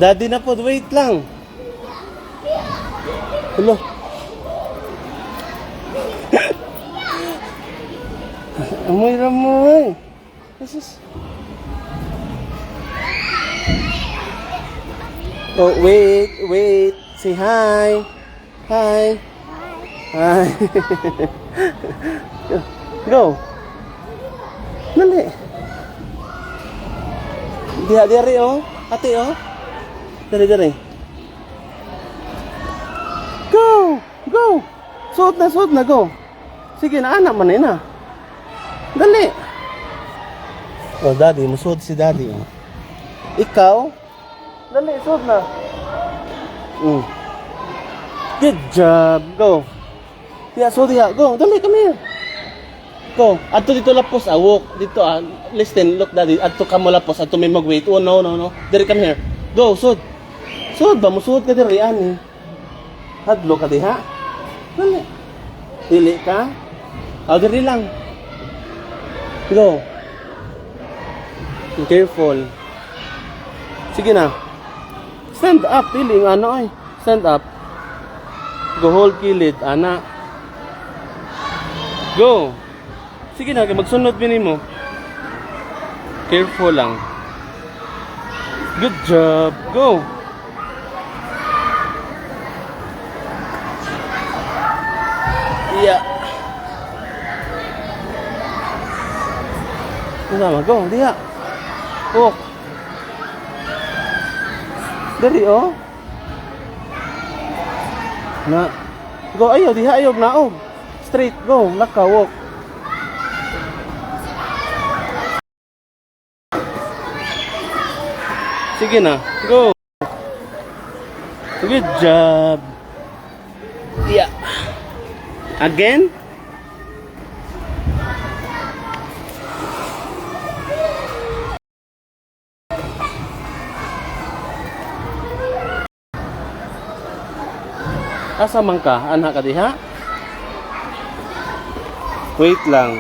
Daddy na po, wait lang. Hello. Amoy ramoy. Jesus. Oh, wait. Say hi. Hi. Hi. Go. Dali. Diha, oh. Ate, oh. Dali. Go. Suot na, go. Sige na, anak man na. Dali. Oh, daddy, masuot si daddy. Oh. Ikaw? Dali, suot na. Good job. Go. Diha, go. Dali, come here. Go. Adto dito lapos, walk. Dito, listen, look daddy. Adto ka mo lapos, adto may mag-wait. Oh, no. Dali, come here. Go, suot. Suot ba? Musuot ka diri, ani. Hadlo ka diha. Dali. Dili ka. Diri lang. Go. Careful. Sige na. Stand up, pili nga ano ay. Stand up. Go, hold kilid, ana. Go. Sige na, magsunod bini mo. Careful lang. Good job. Go. Yeah. Sama, go, diha. Walk. Dari, oh. Na. Go, ayaw, diha, ayaw, naog. Straight, go, laka, walk. Sige na, go. Good job. Yeah. Again. Asa man ka? Anak ka diha? Wait lang.